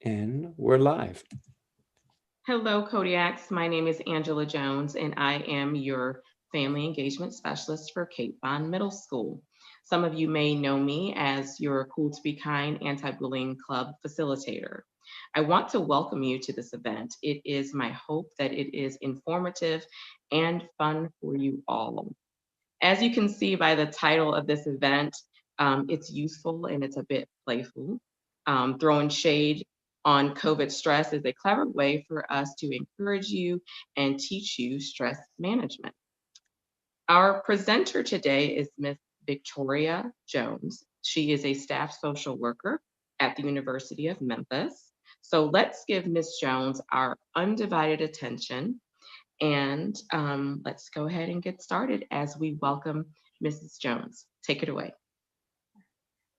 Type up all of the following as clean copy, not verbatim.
And we're live. Hello, Kodiaks. My name is Angela Jones, and I am your family engagement specialist for Cape Bond Middle School. Some of you may know me as your Cool to Be Kind anti-bullying club facilitator. I want to welcome you to this event. It is my hope that it is informative and fun for you all. As you can see by the title of this event, it's useful and it's a bit playful. Throwing shade on COVID stress is a clever way for us to encourage you and teach you stress management. Our presenter today is Miss Victoria Jones. She is a staff social worker at the University of Memphis. So let's give Miss Jones our undivided attention and let's go ahead and get started as we welcome Mrs. Jones. Take it away.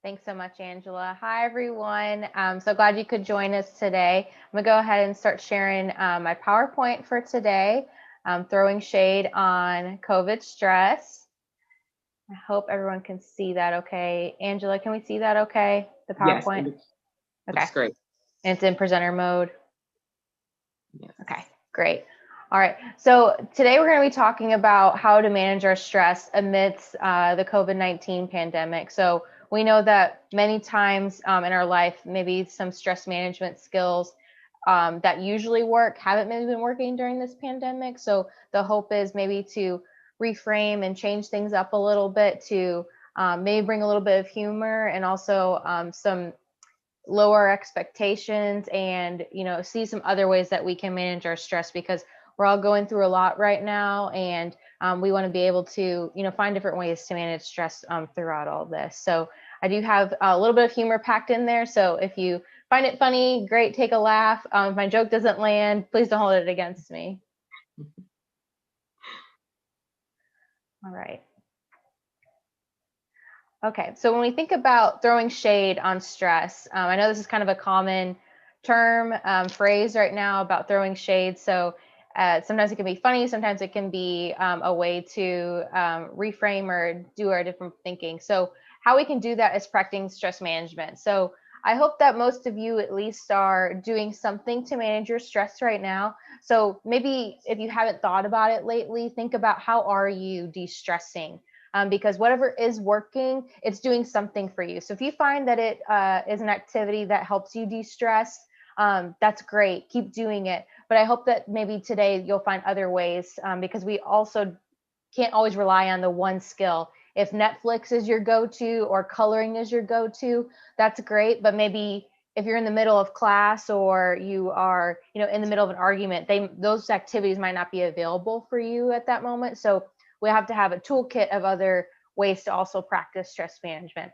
Thanks so much, Angela. Hi, everyone. I'm so glad you could join us today. I'm going to go ahead and start sharing my PowerPoint for today, throwing shade on COVID stress. I hope everyone can see that okay. Angela, can we see that okay, the Yes, it PowerPoint? Okay, looks great. and it's in presenter mode. Yes. Okay, great. All right, so today we're going to be talking about how to manage our stress amidst the COVID-19 pandemic. So we know that many times in our life, maybe some stress management skills that usually work haven't maybe been working during this pandemic. So the hope is maybe to reframe and change things up a little bit to maybe bring a little bit of humor and also some lower expectations and see some other ways that we can manage our stress because we're all going through a lot right now and we want to be able to find different ways to manage stress throughout all this. So I do have a little bit of humor packed in there, so if you find it funny, great, take a laugh. If my joke doesn't land, please don't hold it against me. All right. Okay, so when we think about throwing shade on stress, I know this is kind of a common term, phrase right now about throwing shade. So sometimes it can be funny, sometimes it can be a way to reframe or do our different thinking. So how we can do that is practicing stress management. So I hope that most of you at least are doing something to manage your stress right now. So maybe if you haven't thought about it lately, think about how are you de-stressing? Because whatever is working, it's doing something for you. So if you find that it is an activity that helps you de-stress, that's great. Keep doing it. But I hope that maybe today you'll find other ways because we also can't always rely on the one skill. If Netflix is your go-to or coloring is your go-to, that's great. But maybe if you're in the middle of class or you are, in the middle of an argument, those activities might not be available for you at that moment. So we have to have a toolkit of other ways to also practice stress management.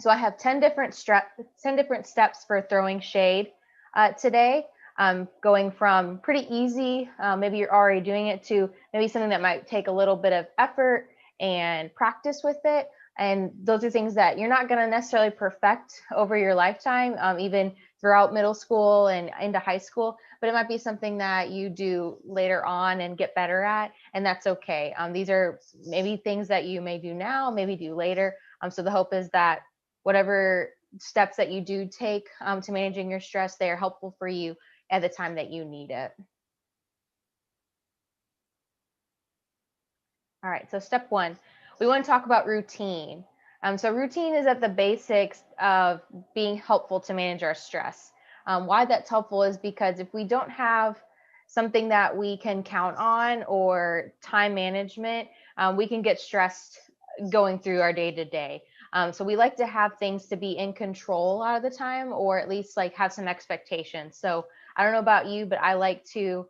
So I have 10 different steps for throwing shade today. Going from pretty easy, maybe you're already doing it, to maybe something that might take a little bit of effort and practice with it. And those are things that you're not going to necessarily perfect over your lifetime, even throughout middle school and into high school, but it might be something that you do later on and get better at, and that's okay. These are maybe things that you may do now, maybe do later. So the hope is that whatever steps that you do take to managing your stress, they are helpful for you at the time that you need it. All right, so step one, we want to talk about routine. So routine is at the basics of being helpful to manage our stress. Why that's helpful is because if we don't have something that we can count on or time management, we can get stressed going through our day to day. So we like to have things to be in control a lot of the time, or at least like have some expectations. So I don't know about you, but I like to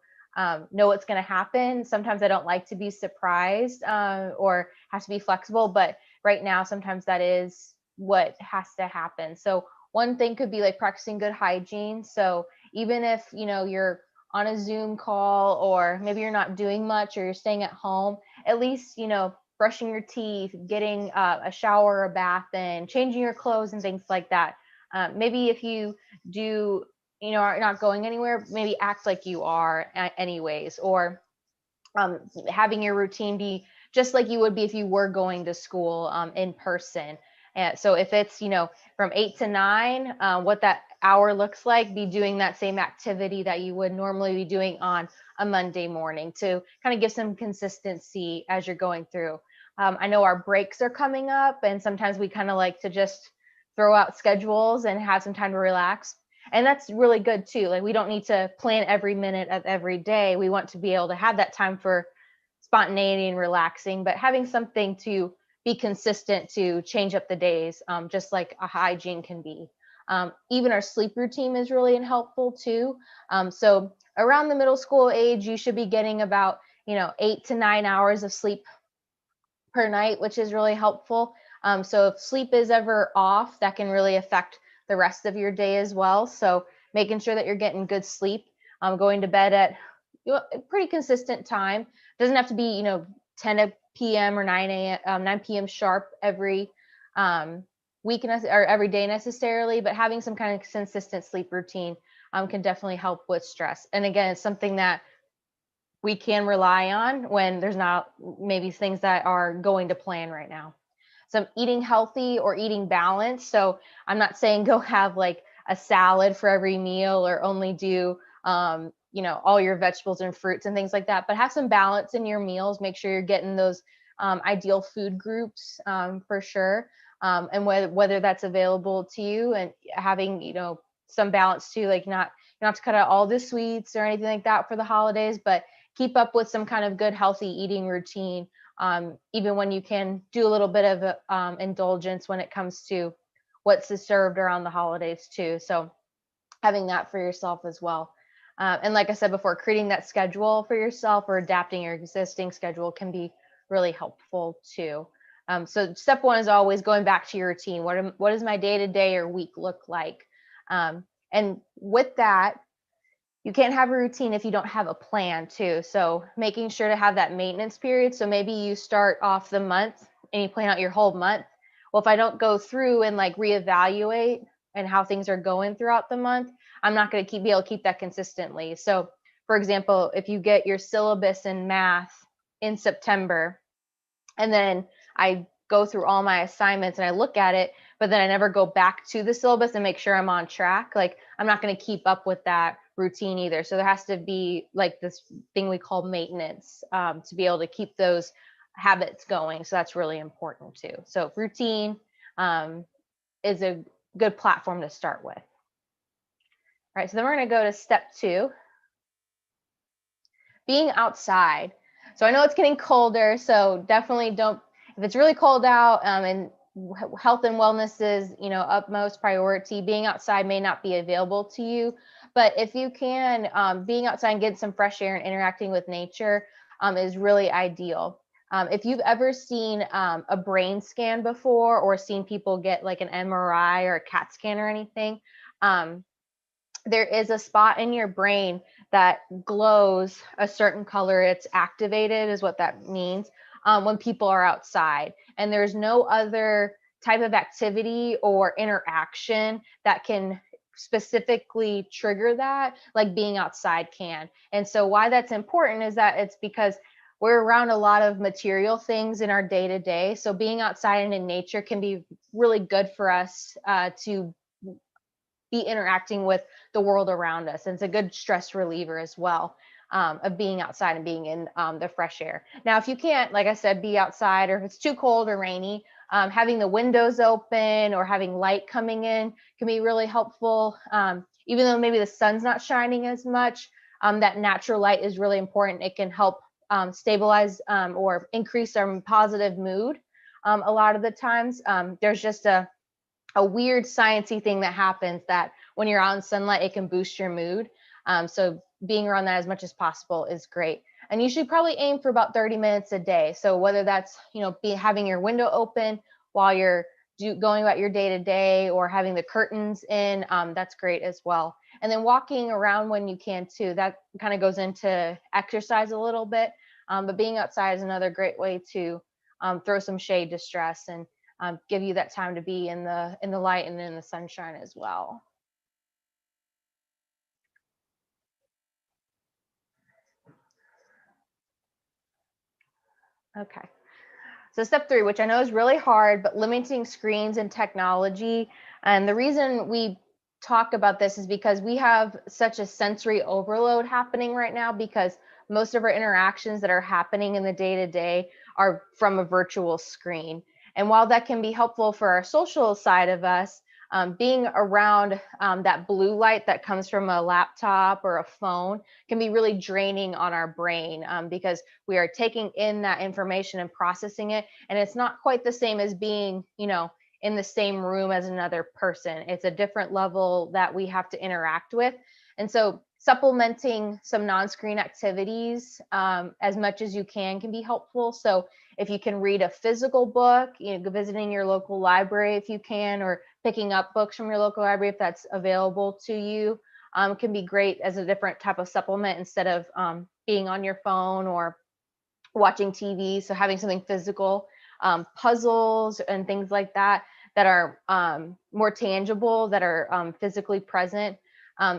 know what's going to happen. Sometimes I don't like to be surprised or have to be flexible, but right now, sometimes that is what has to happen. So one thing could be like practicing good hygiene. So even if, you're on a Zoom call or maybe you're not doing much or you're staying at home, at least, brushing your teeth, getting a shower or a bath and changing your clothes and things like that. Maybe if you do are not going anywhere, maybe act like you are anyways, or having your routine be just like you would be if you were going to school in person. And so if it's, from 8 to 9, what that hour looks like, be doing that same activity that you would normally be doing on a Monday morning to kind of give some consistency as you're going through. I know our breaks are coming up, and sometimes we kind of like to just throw out schedules and have some time to relax. And that's really good too. Like, we don't need to plan every minute of every day. We want to be able to have that time for spontaneity and relaxing, but having something to be consistent to change up the days, just like a hygiene can be. Even our sleep routine is really helpful too. So around the middle school age, you should be getting about 8 to 9 hours of sleep per night, which is really helpful. So if sleep is ever off, that can really affect the rest of your day as well. So making sure that you're getting good sleep, going to bed at a pretty consistent time. Doesn't have to be 10 p.m. or 9 p.m. sharp every week or every day necessarily, but having some kind of consistent sleep routine can definitely help with stress. And again, it's something that we can rely on when there's not maybe things that are going to plan right now. So eating healthy or eating balanced. So I'm not saying go have like a salad for every meal or only do all your vegetables and fruits and things like that, but have some balance in your meals. Make sure you're getting those ideal food groups for sure. And whether that's available to you, and having some balance too, like not, you don't have to cut out all the sweets or anything like that for the holidays, but keep up with some kind of good healthy eating routine, even when you can do a little bit of indulgence when it comes to what's served around the holidays too. So having that for yourself as well. And like I said before, creating that schedule for yourself or adapting your existing schedule can be really helpful too. So step one is always going back to your routine. What does my day-to-day or week look like? And with that, you can't have a routine if you don't have a plan too. So making sure to have that maintenance period. So maybe you start off the month and you plan out your whole month. Well, if I don't go through and like reevaluate and how things are going throughout the month, I'm not going to be able to keep that consistently. So for example, if you get your syllabus in math in September, and then I go through all my assignments and I look at it, but then I never go back to the syllabus and make sure I'm on track, like I'm not going to keep up with that routine either. So there has to be like this thing we call maintenance, to be able to keep those habits going. So that's really important too. So routine is a good platform to start with. All right, so then we're going to go to step 2, being outside. So I know it's getting colder, so definitely don't, if it's really cold out, and health and wellness is, utmost priority, being outside may not be available to you. But if you can, being outside and getting some fresh air and interacting with nature is really ideal. If you've ever seen a brain scan before, or seen people get like an MRI or a CAT scan or anything, there is a spot in your brain that glows a certain color. It's activated is what that means, when people are outside. And there's no other type of activity or interaction that can specifically trigger that like being outside can. And so why that's important is that it's because we're around a lot of material things in our day to day. So being outside and in nature can be really good for us to be interacting with the world around us. And it's a good stress reliever as well, of being outside and being in the fresh air. Now, if you can't, like I said, be outside, or if it's too cold or rainy, having the windows open or having light coming in can be really helpful. Even though maybe the sun's not shining as much, that natural light is really important. It can help stabilize or increase our positive mood. A lot of the times, there's just a weird sciencey thing that happens that when you're out in sunlight, it can boost your mood. So being around that as much as possible is great. And you should probably aim for about 30 minutes a day. So whether that's, having your window open while you're going about your day to day, or having the curtains in, that's great as well. And then walking around when you can too, that kind of goes into exercise a little bit. But being outside is another great way to throw some shade to stress and give you that time to be in the light and in the sunshine as well. Okay. So step 3, which I know is really hard, but limiting screens and technology. And the reason we talk about this is because we have such a sensory overload happening right now, because most of our interactions that are happening in the day-to-day are from a virtual screen. And while that can be helpful for our social side of us, being around that blue light that comes from a laptop or a phone can be really draining on our brain, because we are taking in that information and processing it. And it's not quite the same as being, in the same room as another person. It's a different level that we have to interact with. And so supplementing some non-screen activities as much as you can be helpful. So if you can read a physical book, visiting your local library if you can, or picking up books from your local library if that's available to you, can be great as a different type of supplement instead of being on your phone or watching TV. So having something physical, puzzles and things like that are more tangible, that are physically present.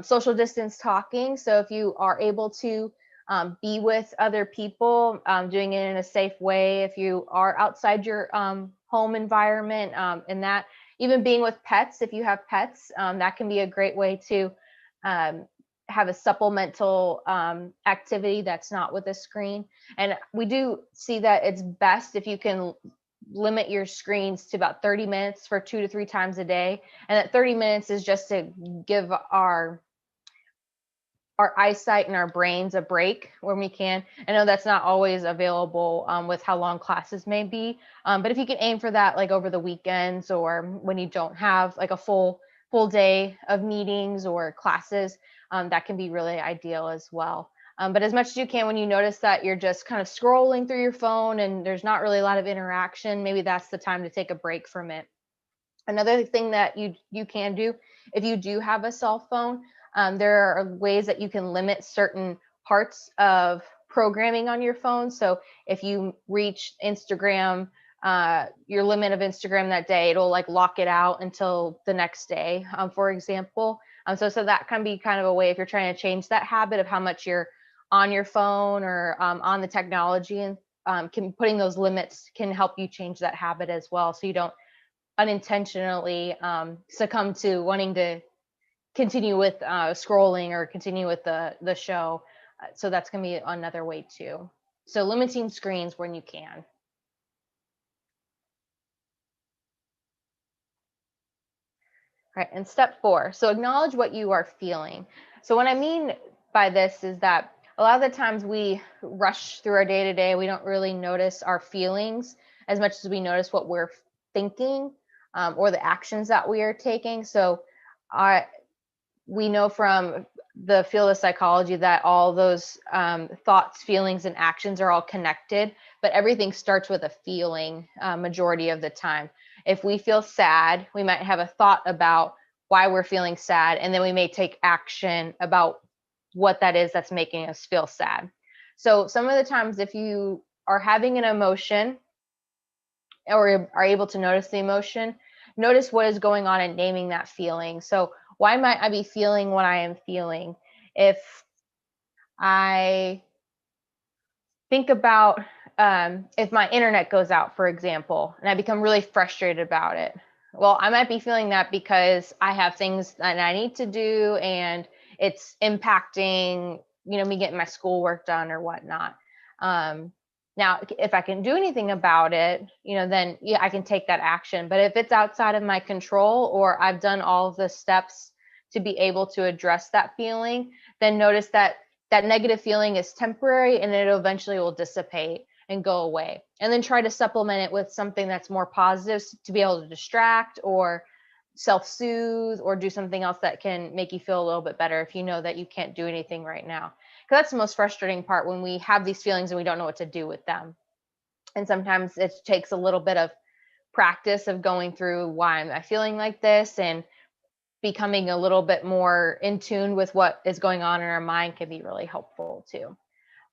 Social distance talking. So if you are able to be with other people, doing it in a safe way. If you are outside your home environment, and that even being with pets, if you have pets, that can be a great way to have a supplemental activity that's not with a screen. And we do see that it's best if you can limit your screens to about 30 minutes for 2 to 3 times a day. And that 30 minutes is just to give our eyesight and our brains a break when we can. I know that's not always available with how long classes may be, but if you can aim for that, like over the weekends or when you don't have like a full day of meetings or classes, that can be really ideal as well. But as much as you can, when you notice that you're just kind of scrolling through your phone and there's not really a lot of interaction, maybe that's the time to take a break from it. Another thing that you can do, if you do have a cell phone, there are ways that you can limit certain parts of programming on your phone. So if you reach Instagram, your limit of Instagram that day, it'll like lock it out until the next day, for example. So that can be kind of a way if you're trying to change that habit of how much you're on your phone or on the technology, and putting those limits can help you change that habit as well, so you don't unintentionally succumb to wanting to continue with scrolling or continue with the show. So that's going to be another way too. So limiting screens when you can. All right, and step 4, so acknowledge what you are feeling. So what I mean by this is that a lot of the times we rush through our day-to-day, we don't really notice our feelings as much as we notice what we're thinking, or the actions that we are taking. So we know from the field of psychology that all those thoughts, feelings, and actions are all connected, but everything starts with a feeling majority of the time. If we feel sad, we might have a thought about why we're feeling sad, and then we may take action about what that is that's making us feel sad. So some of the times, if you are having an emotion or are able to notice the emotion, notice what is going on and naming that feeling. So why might I be feeling what I am feeling? If I think about if my internet goes out, for example, and I become really frustrated about it, well, I might be feeling that because I have things that I need to do and it's impacting, me getting my schoolwork done or whatnot. Now, if I can do anything about it, then yeah, I can take that action. But if it's outside of my control, or I've done all of the steps to be able to address that feeling, then notice that that negative feeling is temporary and it eventually will dissipate and go away. And then try to supplement it with something that's more positive to be able to distract or self-soothe or do something else that can make you feel a little bit better if you know that you can't do anything right now. Because that's the most frustrating part, when we have these feelings and we don't know what to do with them. And sometimes it takes a little bit of practice of going through, why am I feeling like this, and becoming a little bit more in tune with what is going on in our mind can be really helpful too.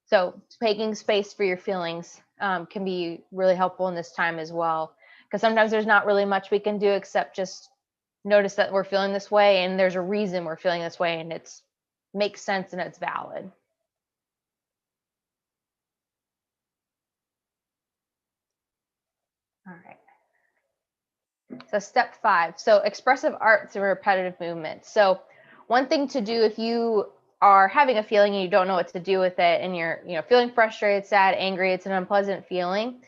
So taking space for your feelings can be really helpful in this time as well, because sometimes there's not really much we can do except just notice that we're feeling this way, and there's a reason we're feeling this way, and it's makes sense and it's valid. So step 5. So expressive arts and repetitive movements. So one thing to do if you are having a feeling and you don't know what to do with it, and you're feeling frustrated, sad, angry, it's an unpleasant feeling.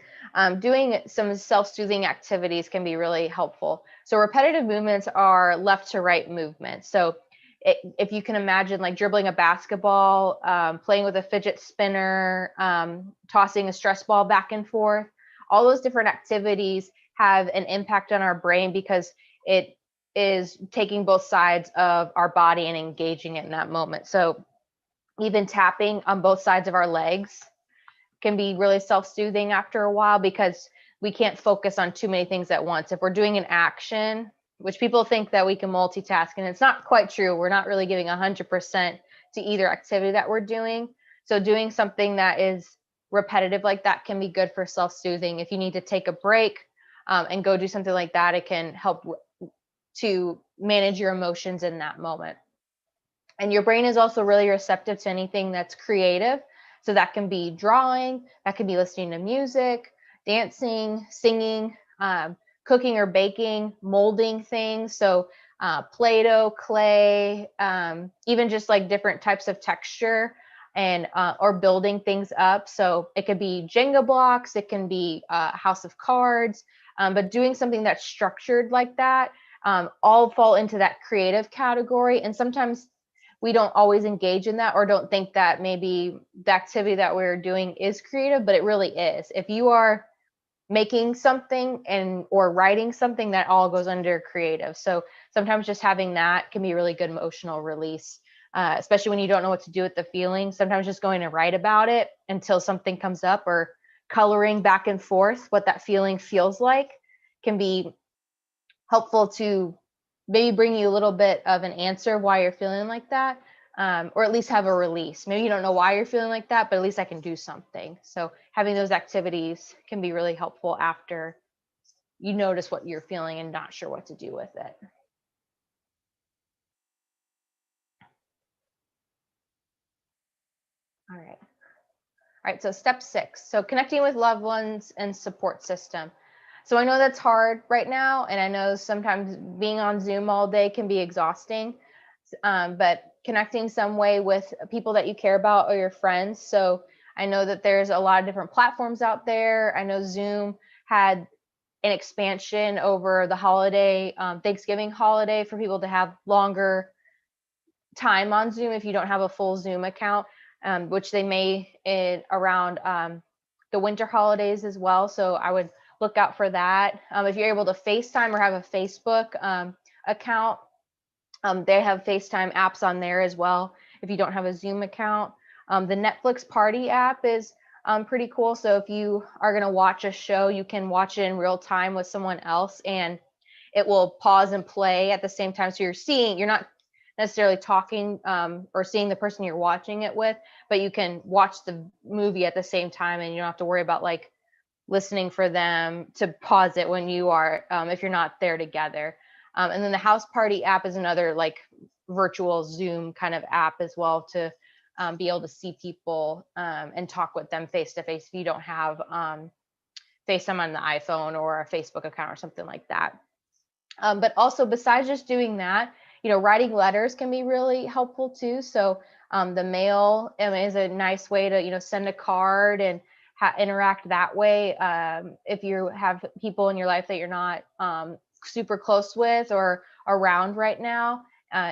Doing some self-soothing activities can be really helpful. So repetitive movements are left to right movements. So if you can imagine like dribbling a basketball, playing with a fidget spinner, tossing a stress ball back and forth, all those different activities have an impact on our brain because it is taking both sides of our body and engaging it in that moment. So even tapping on both sides of our legs can be really self-soothing after a while because we can't focus on too many things at once. If we're doing an action, which people think that we can multitask, and it's not quite true. We're not really giving 100% to either activity that we're doing. So doing something that is repetitive like that can be good for self-soothing. If you need to take a break and go do something like that, it can help to manage your emotions in that moment. And your brain is also really receptive to anything that's creative. So that can be drawing, that can be listening to music, dancing, singing, cooking or baking, molding things. So Play-Doh, clay, even just like different types of texture and or building things up. So it could be Jenga blocks, it can be a house of cards, but doing something that's structured like that all fall into that creative category. And sometimes we don't always engage in that or don't think that maybe the activity that we're doing is creative, but it really is. If you are making something and or writing something, that all goes under creative. So sometimes just having that can be a really good emotional release, especially when you don't know what to do with the feeling. Sometimes just going to write about it until something comes up, or coloring back and forth what that feeling feels like, can be helpful to maybe bring you a little bit of an answer of why you're feeling like that, or at least have a release. Maybe you don't know why you're feeling like that, but at least I can do something. So having those activities can be really helpful after you notice what you're feeling and not sure what to do with it. All right. All right, so step 6. So connecting with loved ones and support system. So I know that's hard right now, and I know sometimes being on Zoom all day can be exhausting, but connecting some way with people that you care about or your friends. So I know that there's a lot of different platforms out there. I know Zoom had an expansion over the holiday, Thanksgiving holiday, for people to have longer time on Zoom if you don't have a full Zoom account, which they may around the winter holidays as well. So I would look out for that. If you're able to FaceTime or have a Facebook account, they have FaceTime apps on there as well if you don't have a Zoom account. The Netflix Party app is pretty cool. So if you are going to watch a show, you can watch it in real time with someone else, and it will pause and play at the same time. So you're not necessarily talking or seeing the person you're watching it with, but you can watch the movie at the same time, and you don't have to worry about like listening for them to pause it when you are, if you're not there together. And then the House Party app is another like virtual Zoom kind of app as well, to be able to see people and talk with them face to face if you don't have FaceTime on the iPhone or a Facebook account or something like that. But also, besides just doing that, writing letters can be really helpful too. So the mail is a nice way to, send a card and interact that way. If you have people in your life that you're not super close with or around right now,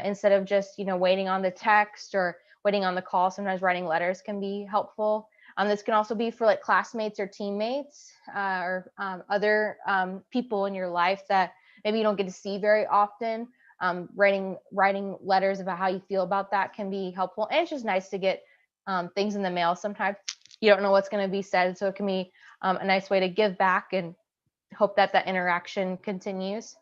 instead of just, waiting on the text or waiting on the call, sometimes writing letters can be helpful. This can also be for like classmates or teammates or other people in your life that maybe you don't get to see very often. Writing letters about how you feel about that can be helpful. And it's just nice to get things in the mail. Sometimes you don't know what's going to be said, so it can be a nice way to give back and hope that that interaction continues.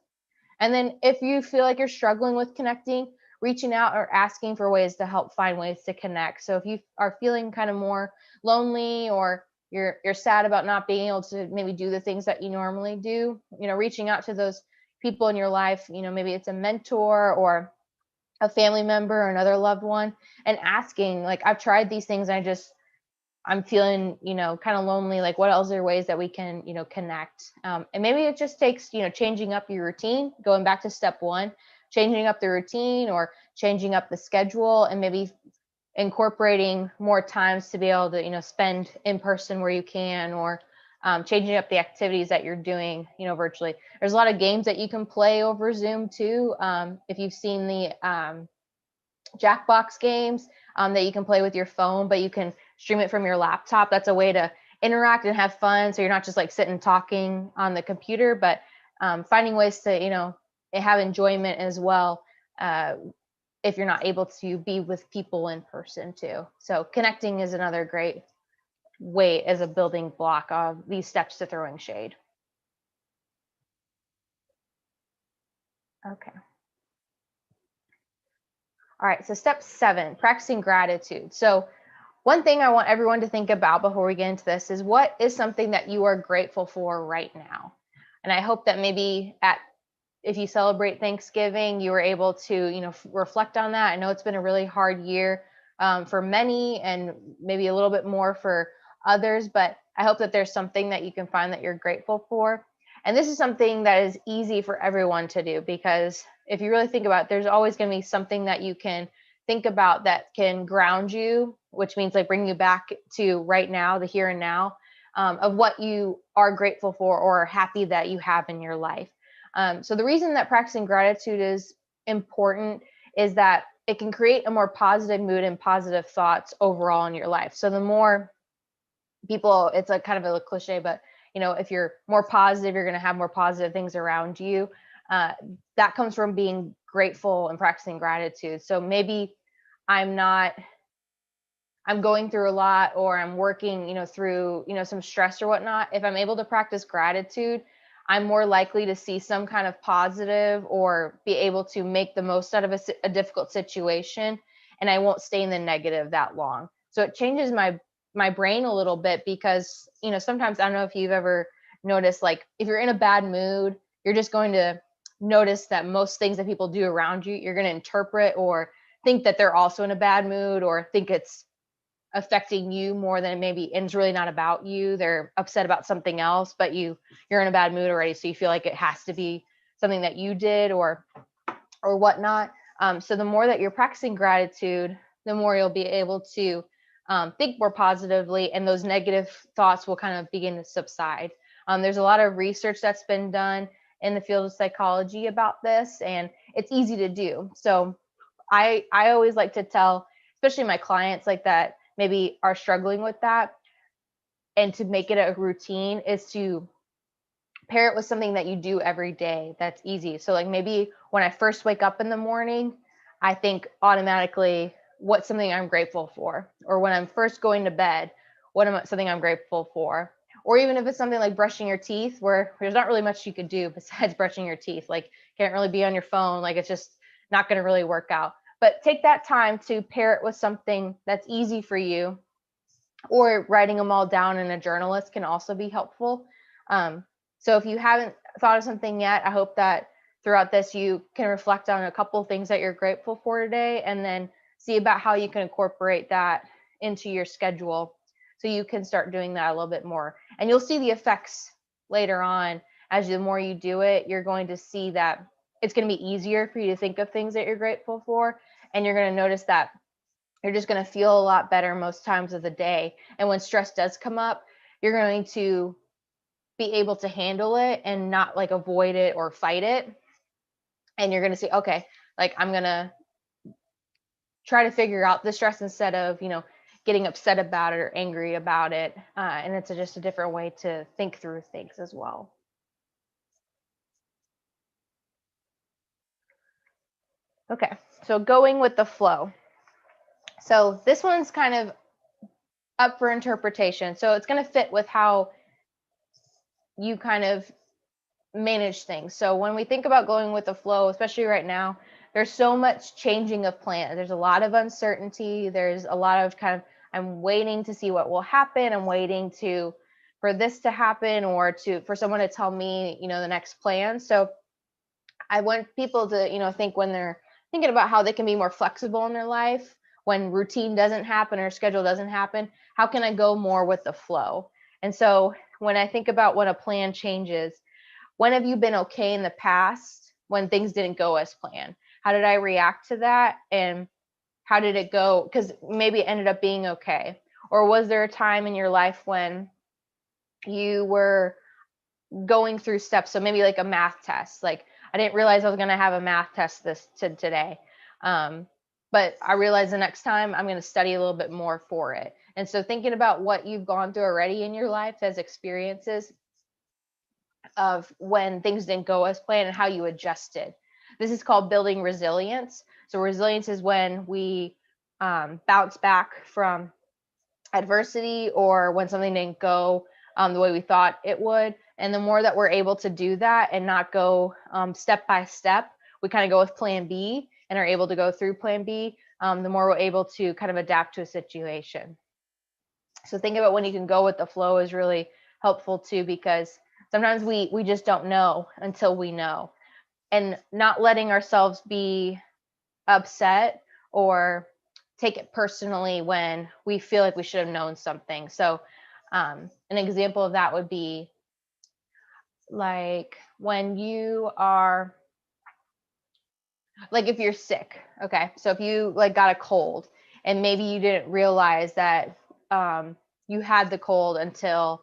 And then if you feel like you're struggling with connecting, reaching out or asking for ways to help find ways to connect. So if you are feeling kind of more lonely, or you're sad about not being able to maybe do the things that you normally do, reaching out to those people in your life, maybe it's a mentor or a family member or another loved one, and asking like, I've tried these things, I just I'm feeling, kind of lonely. Like, what else are ways that we can, connect? And maybe it just takes, changing up your routine, going back to step one, changing up the routine or changing up the schedule, and maybe incorporating more times to be able to, spend in person where you can, or changing up the activities that you're doing, virtually. There's a lot of games that you can play over Zoom too. If you've seen the Jackbox games that you can play with your phone, but you can stream it from your laptop. That's a way to interact and have fun. So you're not just like sitting talking on the computer, but finding ways to, have enjoyment as well. If you're not able to be with people in person too. So connecting is another great way as a building block of these steps to throwing shade. Okay. All right, so step 7, practicing gratitude. So one thing I want everyone to think about before we get into this is, what is something that you are grateful for right now? And I hope that maybe if you celebrate Thanksgiving, you were able to, reflect on that. I know it's been a really hard year for many, and maybe a little bit more for others, but I hope that there's something that you can find that you're grateful for. And this is something that is easy for everyone to do, because if you really think about it, there's always going to be something that you can think about that can ground you, which means like bring you back to right now, the here and now, of what you are grateful for or happy that you have in your life. So the reason that practicing gratitude is important is that it can create a more positive mood and positive thoughts overall in your life. So the more people, it's a kind of a cliche, but if you're more positive, you're going to have more positive things around you. That comes from being grateful and practicing gratitude. So maybe I'm going through a lot, or I'm working, through, some stress or whatnot. If I'm able to practice gratitude, I'm more likely to see some kind of positive or be able to make the most out of a difficult situation, and I won't stay in the negative that long. So it changes my brain a little bit, because, sometimes, I don't know if you've ever noticed, like if you're in a bad mood, you're just going to notice that most things that people do around you, you're going to interpret or think that they're also in a bad mood, or think it's affecting you more than maybe, and it's really not about you. They're upset about something else, but you're in a bad mood already, so you feel like it has to be something that you did or whatnot. So the more that you're practicing gratitude, the more you'll be able to think more positively, and those negative thoughts will kind of begin to subside. There's a lot of research that's been done in the field of psychology about this, and it's easy to do. So I always like to tell, especially my clients like that maybe are struggling with that, and to make it a routine, is to pair it with something that you do every day that's easy. So like maybe when I first wake up in the morning, I think automatically, what's something I'm grateful for? Or when I'm first going to bed, something I'm grateful for? Or even if it's something like brushing your teeth, where there's not really much you could do besides brushing your teeth, like can't really be on your phone, like it's just not going to really work out. But take that time to pair it with something that's easy for you, or writing them all down in a journalist can also be helpful. So if you haven't thought of something yet, I hope that throughout this you can reflect on a couple of things that you're grateful for today, and then see about how you can incorporate that into your schedule, so you can start doing that a little bit more. And you'll see the effects later on. As the more you do it, you're going to see that it's going to be easier for you to think of things that you're grateful for, and you're going to notice that you're just going to feel a lot better most times of the day. And when stress does come up, you're going to be able to handle it and not like avoid it or fight it. And you're going to say, okay, like I'm going to try to figure out the stress instead of, getting upset about it or angry about it. And it's just a different way to think through things as well. Okay, so going with the flow. So this one's kind of up for interpretation. So it's going to fit with how you kind of manage things. So when we think about going with the flow, especially right now, there's so much changing of plans. There's a lot of uncertainty. There's a lot of kind of, I'm waiting to see what will happen. I'm waiting for this to happen, or for someone to tell me, the next plan. So I want people to, think when they're thinking about how they can be more flexible in their life, when routine doesn't happen or schedule doesn't happen, how can I go more with the flow? And so when I think about when a plan changes, when have you been okay in the past when things didn't go as planned? How did I react to that? And how did it go? Because maybe it ended up being okay. Or was there a time in your life when you were going through steps? So maybe like a math test. Like I didn't realize I was going to have a math test today. But I realized the next time I'm going to study a little bit more for it. And so thinking about what you've gone through already in your life as experiences of when things didn't go as planned and how you adjusted. This is called building resilience. So resilience is when we bounce back from adversity or when something didn't go the way we thought it would. And the more that we're able to do that and not go step by step, we kind of go with plan B and are able to go through plan B, the more we're able to kind of adapt to a situation. So think about when you can go with the flow is really helpful too, because sometimes we just don't know until we know. And not letting ourselves be upset or take it personally when we feel like we should have known something. So an example of that would be like when you are like if you're sick. Okay, so if you like got a cold and maybe you didn't realize that you had the cold until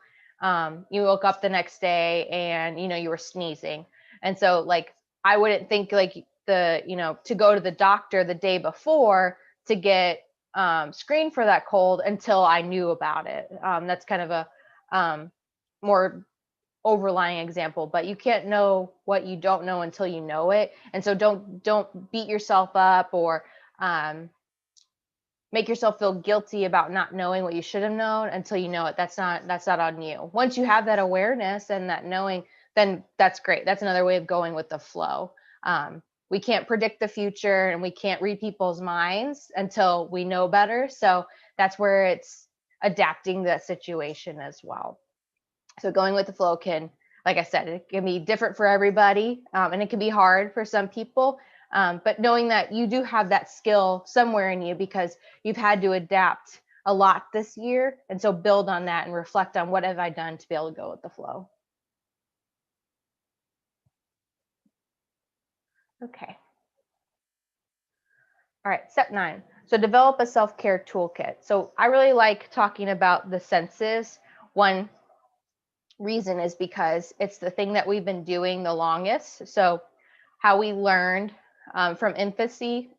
you woke up the next day and you were sneezing. And so like I wouldn't think like to go to the doctor the day before to get screened for that cold until I knew about it. That's kind of a more overlying example, but you can't know what you don't know until you know it. And so don't beat yourself up or make yourself feel guilty about not knowing what you should have known until you know it. That's not on you. Once you have that awareness and that knowing, then that's great. That's another way of going with the flow. We can't predict the future and we can't read people's minds until we know better. So that's where it's adapting the situation as well. So going with the flow can, like I said, it can be different for everybody, and it can be hard for some people. But knowing that you do have that skill somewhere in you because you've had to adapt a lot this year. And so build on that and reflect on what have I done to be able to go with the flow. Okay. All right, step 9. So develop a self-care toolkit. So I really like talking about the senses. One reason is because it's the thing that we've been doing the longest. So how we learned from infancy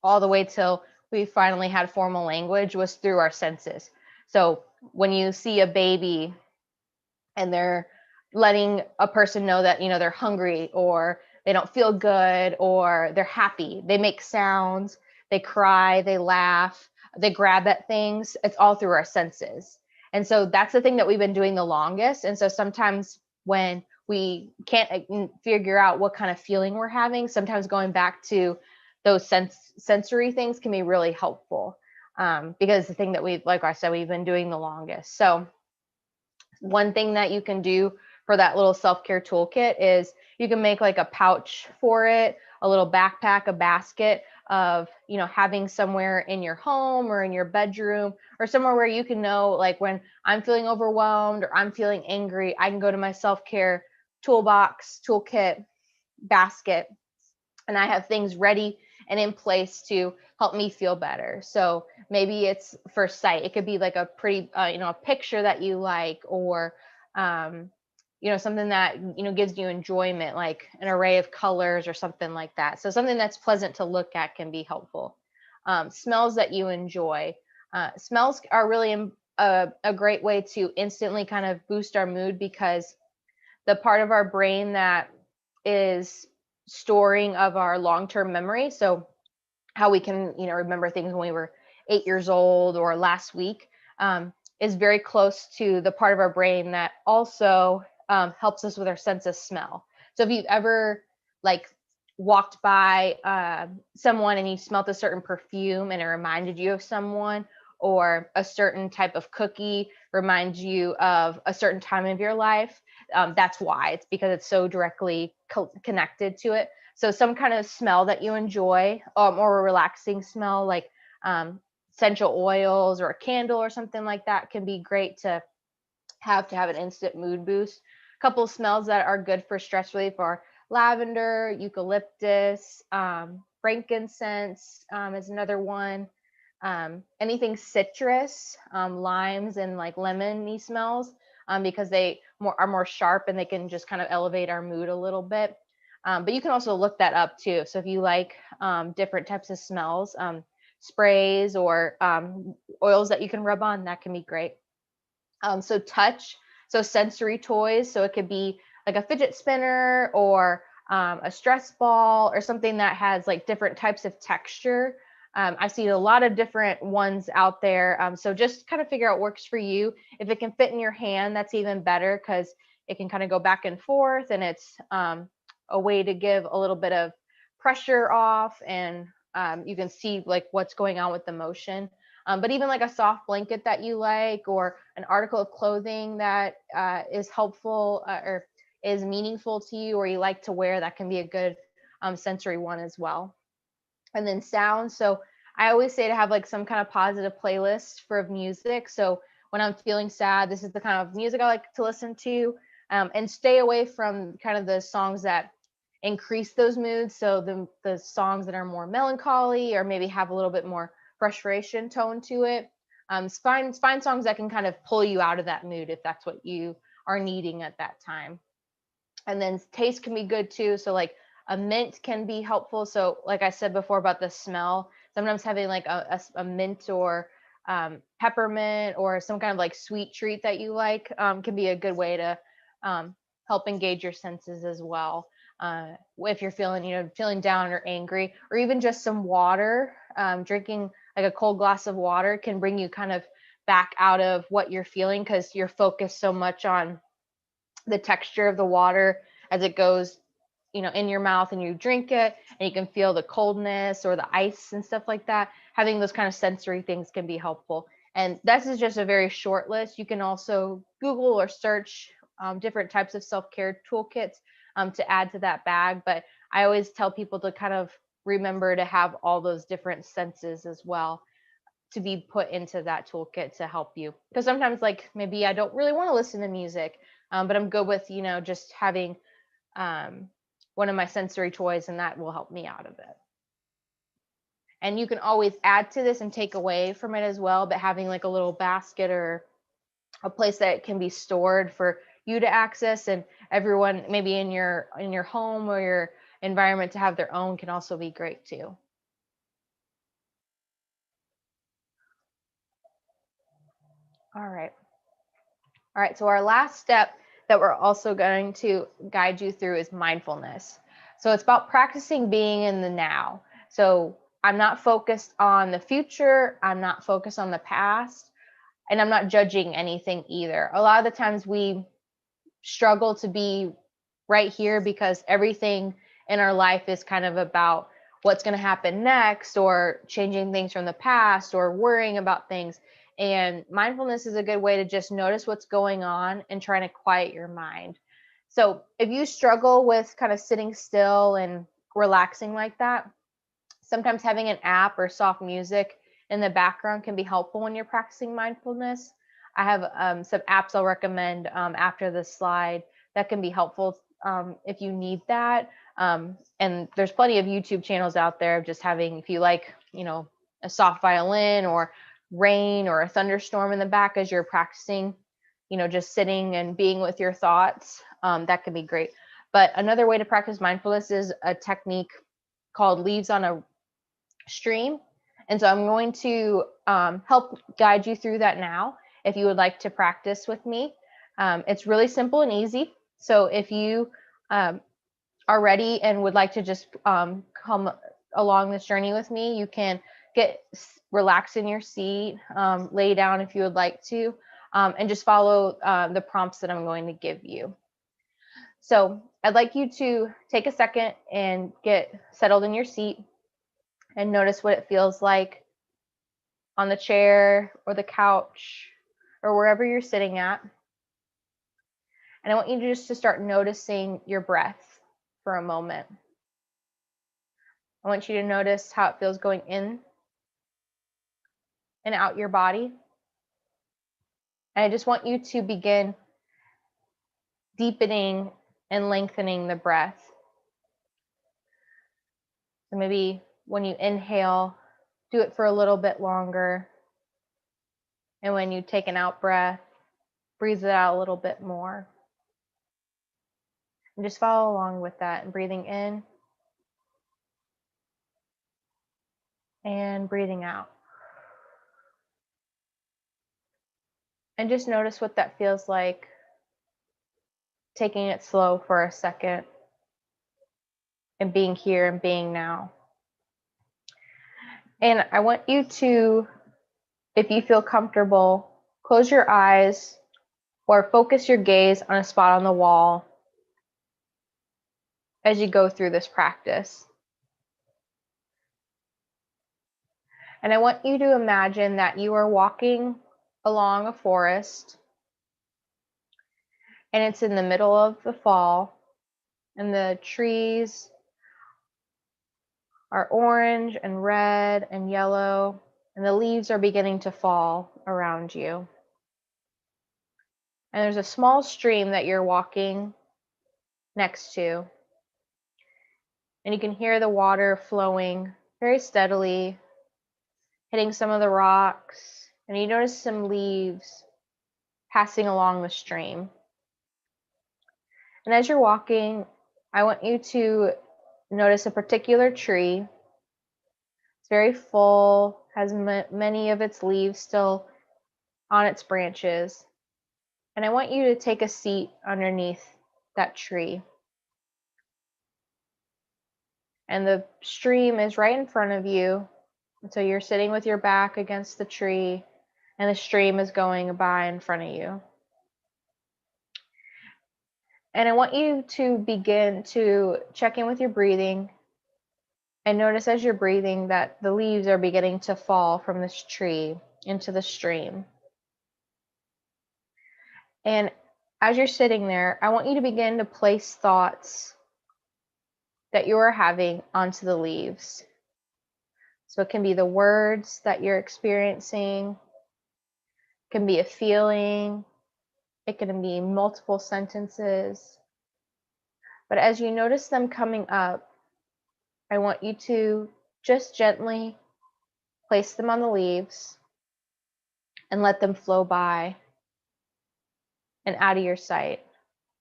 all the way till we finally had formal language was through our senses. So when you see a baby and they're letting a person know that they're hungry or they don't feel good or they're happy, they make sounds, they cry, they laugh, they grab at things. It's all through our senses. And so that's the thing that we've been doing the longest. And so sometimes when we can't figure out what kind of feeling we're having, sometimes going back to those sensory things can be really helpful, because the thing that like I said, we've been doing the longest. So one thing that you can do for that little self-care toolkit is you can make like a pouch for it, a little backpack, a basket of, having somewhere in your home or in your bedroom or somewhere where you can know, like when I'm feeling overwhelmed or I'm feeling angry, I can go to my self-care toolbox, toolkit, basket, and I have things ready and in place to help me feel better. So maybe it's for sight. It could be like a pretty, a picture that you like, or, something that, gives you enjoyment, like an array of colors or something like that. So something that's pleasant to look at can be helpful. Smells that you enjoy. Smells are really a great way to instantly kind of boost our mood, because the part of our brain that is storing of our long-term memory, so how we can remember things when we were 8 years old or last week, is very close to the part of our brain that also helps us with our sense of smell. So if you've ever like walked by someone and you smelled a certain perfume and it reminded you of someone, or a certain type of cookie reminds you of a certain time of your life, that's why. It's because it's so directly connected to it. So some kind of smell that you enjoy, or a relaxing smell, like essential oils or a candle or something like that can be great to have an instant mood boost. A couple of smells that are good for stress relief are lavender, eucalyptus, frankincense is another one. Anything citrus, limes and like lemony smells, because they are more sharp and they can just kind of elevate our mood a little bit. But you can also look that up too. So if you like different types of smells, sprays or oils that you can rub on, that can be great. So touch, so sensory toys. So it could be like a fidget spinner or a stress ball or something that has like different types of texture. I've seen a lot of different ones out there. So just kind of figure out what works for you. If it can fit in your hand, that's even better because it can kind of go back and forth, and it's a way to give a little bit of pressure off, and you can see like what's going on with the motion. But even like a soft blanket that you like, or an article of clothing that is helpful or is meaningful to you, or you like to wear, that can be a good sensory one as well. And then sound. So I always say to have like some kind of positive playlist for music. So when I'm feeling sad, this is the kind of music I like to listen to, and stay away from kind of the songs that increase those moods. So the songs that are more melancholy or maybe have a little bit more frustration tone to it. Find songs that can kind of pull you out of that mood if that's what you are needing at that time. And then taste can be good too. So like a mint can be helpful. So like I said before about the smell, sometimes having like a mint or peppermint or some kind of like sweet treat that you like can be a good way to help engage your senses as well. If you're feeling down or angry, or even just some water, drinking like a cold glass of water can bring you kind of back out of what you're feeling, because you're focused so much on the texture of the water as it goes in your mouth, and you drink it and you can feel the coldness or the ice and stuff like that. Having those kind of sensory things can be helpful. And this is just a very short list. You can also Google or search different types of self-care toolkits to add to that bag. But I always tell people to kind of remember to have all those different senses as well to be put into that toolkit to help you. Because sometimes, like, maybe I don't really want to listen to music, but I'm good with, just having one of my sensory toys, and that will help me out of it. And you can always add to this and take away from it as well, but having like a little basket or a place that can be stored for you to access, and everyone maybe in your home or your environment to have their own, can also be great too. All right, so our last step that we're also going to guide you through is mindfulness. So it's about practicing being in the now. So I'm not focused on the future, I'm not focused on the past, and I'm not judging anything either. A lot of the times we struggle to be right here because everything in our life is kind of about what's going to happen next, or changing things from the past, or worrying about things. And mindfulness is a good way to just notice what's going on and trying to quiet your mind. So if you struggle with kind of sitting still and relaxing like that, sometimes having an app or soft music in the background can be helpful when you're practicing mindfulness. I have some apps I'll recommend after this slide that can be helpful if you need that. And there's plenty of YouTube channels out there of just having, if you like, a soft violin or rain or a thunderstorm in the back as you're practicing, just sitting and being with your thoughts, that can be great. But another way to practice mindfulness is a technique called leaves on a stream. And so I'm going to help guide you through that now if you would like to practice with me. It's really simple and easy. So if you are ready and would like to just come along this journey with me, you can relax in your seat, lay down if you would like to, and just follow the prompts that I'm going to give you. So I'd like you to take a second and get settled in your seat and notice what it feels like on the chair or the couch or wherever you're sitting at. And I want you just to start noticing your breath for a moment. I want you to notice how it feels going in and out your body. And I just want you to begin deepening and lengthening the breath. So maybe when you inhale, do it for a little bit longer. And when you take an out breath, breathe it out a little bit more. And just follow along with that, and breathing in and breathing out. And just notice what that feels like, taking it slow for a second and being here and being now. And I want you to, if you feel comfortable, close your eyes or focus your gaze on a spot on the wall as you go through this practice. And I want you to imagine that you are walking along a forest, and it's in the middle of the fall, and the trees are orange and red and yellow, and the leaves are beginning to fall around you. And there's a small stream that you're walking next to, and you can hear the water flowing very steadily, hitting some of the rocks, and you notice some leaves passing along the stream. And as you're walking, I want you to notice a particular tree. It's very full, has many of its leaves still on its branches. And I want you to take a seat underneath that tree. And the stream is right in front of you. And so you're sitting with your back against the tree, and the stream is going by in front of you. And I want you to begin to check in with your breathing, and notice as you're breathing that the leaves are beginning to fall from this tree into the stream. And as you're sitting there, I want you to begin to place thoughts that you are having onto the leaves. So it can be the words that you're experiencing, it can be a feeling, it can be multiple sentences. But as you notice them coming up, I want you to just gently place them on the leaves and let them flow by and out of your sight.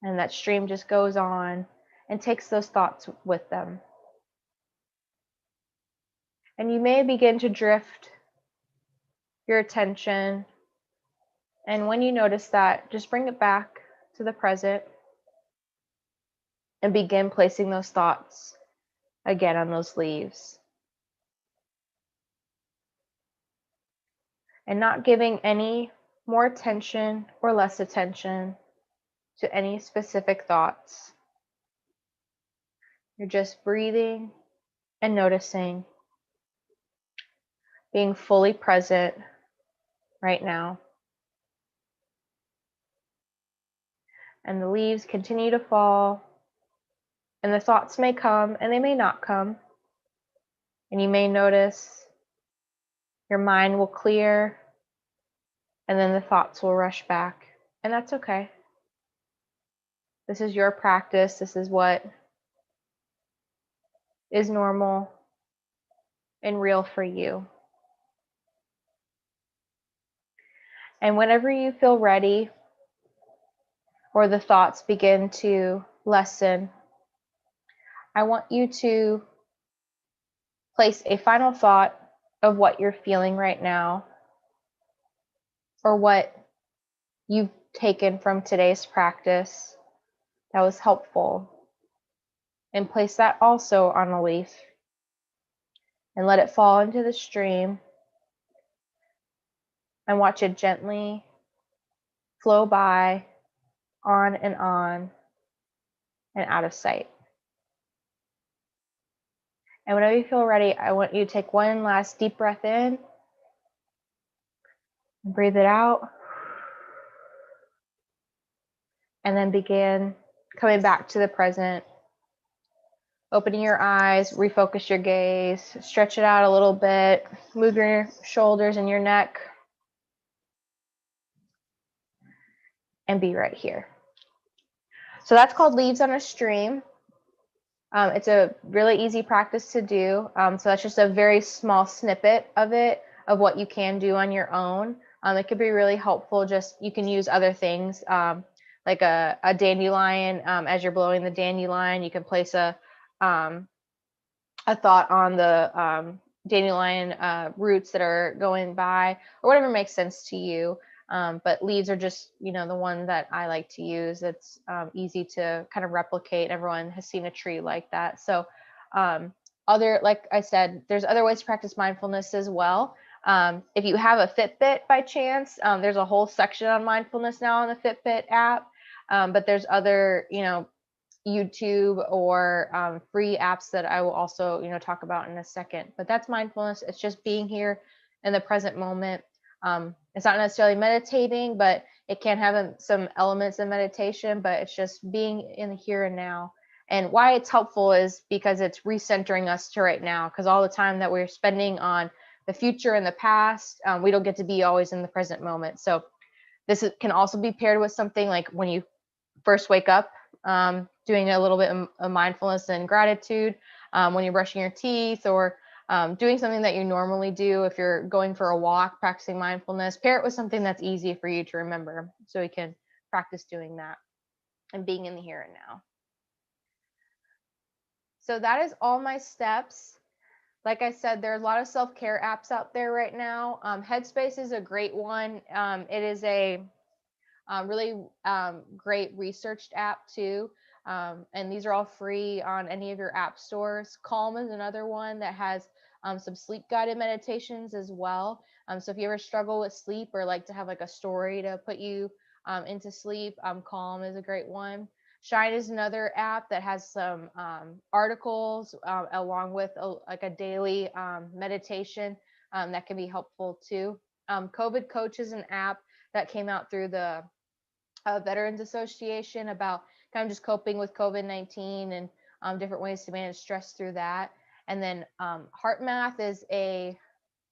And that stream just goes on and takes those thoughts with them. And you may begin to drift your attention. And when you notice that, just bring it back to the present and begin placing those thoughts again on those leaves. And not giving any more attention or less attention to any specific thoughts. You're just breathing and noticing, being fully present right now. And the leaves continue to fall, and the thoughts may come and they may not come. And you may notice your mind will clear, and then the thoughts will rush back. And that's okay. This is your practice. This is what is normal and real for you. And whenever you feel ready, or the thoughts begin to lessen, I want you to place a final thought of what you're feeling right now, or what you've taken from today's practice that was helpful, and place that also on a leaf and let it fall into the stream, and watch it gently flow by, on and out of sight. And whenever you feel ready, I want you to take one last deep breath in, and breathe it out, and then begin coming back to the present, opening your eyes, refocus your gaze, stretch it out a little bit, move your shoulders and your neck, and be right here. So that's called Leaves on a Stream. It's a really easy practice to do. So that's just a very small snippet of it, of what you can do on your own. It could be really helpful. Just you can use other things like a dandelion. As you're blowing the dandelion, you can place a thought on the dandelion roots that are going by, or whatever makes sense to you. But leaves are just, the one that I like to use. It's easy to kind of replicate. Everyone has seen a tree like that. So like I said, there's other ways to practice mindfulness as well. If you have a Fitbit by chance, there's a whole section on mindfulness now on the Fitbit app. But there's other, YouTube or free apps that I will also, talk about in a second. But that's mindfulness. It's just being here in the present moment. It's not necessarily meditating, but it can have some elements of meditation, but it's just being in the here and now. And why it's helpful is because it's recentering us to right now, because all the time that we're spending on the future and the past, we don't get to be always in the present moment. So can also be paired with something like when you first wake up, doing a little bit of mindfulness and gratitude, when you're brushing your teeth, or doing something that you normally do. If you're going for a walk, practicing mindfulness, pair it with something that's easy for you to remember, so you can practice doing that and being in the here and now. So that is all my steps. Like I said, there are a lot of self-care apps out there right now. Headspace is a great one. It is a really great researched app too. And these are all free on any of your app stores. Calm is another one that has some sleep guided meditations as well. So if you ever struggle with sleep or like to have like a story to put you into sleep, Calm is a great one. Shine is another app that has some articles along with like a daily meditation that can be helpful too. COVID Coach is an app that came out through the Veterans Association about kind of just coping with COVID-19 and different ways to manage stress through that. And then Heart Math is a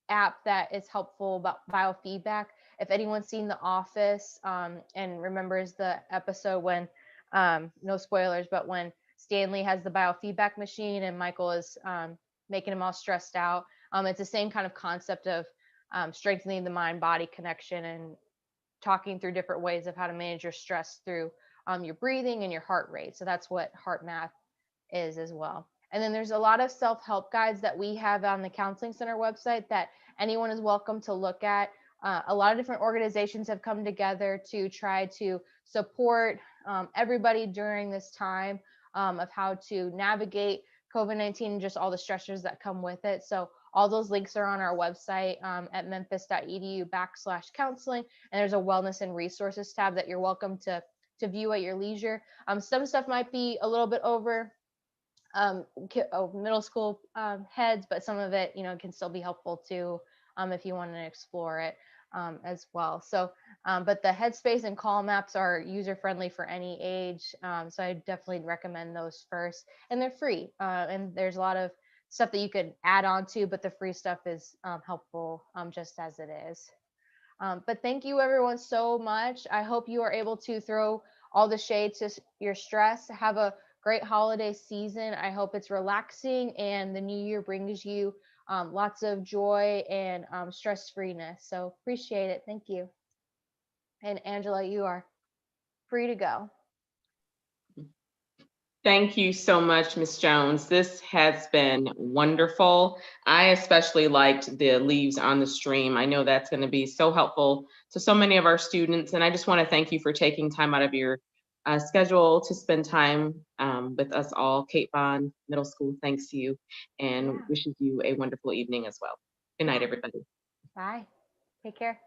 app that is helpful about biofeedback. If anyone's seen The Office and remembers the episode when, no spoilers, but when Stanley has the biofeedback machine and Michael is making him all stressed out, it's the same kind of concept of strengthening the mind-body connection and talking through different ways of how to manage your stress through your breathing and your heart rate. So that's what Heart Math is as well. And then there's a lot of self-help guides that we have on the Counseling Center website that anyone is welcome to look at. A lot of different organizations have come together to try to support everybody during this time of how to navigate COVID-19 and just all the stressors that come with it. So all those links are on our website at memphis.edu/counseling. And there's a wellness and resources tab that you're welcome to view at your leisure. Some stuff might be a little bit over middle school heads, but some of it, can still be helpful too if you want to explore it as well. So, but the Headspace and Calm apps are user-friendly for any age. So I definitely recommend those first, and they're free. And there's a lot of stuff that you could add on to, but the free stuff is helpful just as it is. But thank you everyone so much. I hope you are able to throw all the shade to your stress. Have a great holiday season. I hope it's relaxing and the new year brings you lots of joy and stress-freeness. So appreciate it. Thank you. And Angela, you are free to go. Thank you so much, Ms. Jones. This has been wonderful. I especially liked the leaves on the stream. I know that's going to be so helpful to so many of our students. And I just want to thank you for taking time out of your schedule to spend time with us all. Kate Bond Middle School thanks to you and wishes you a wonderful evening as well. Good night, everybody. Bye. Take care.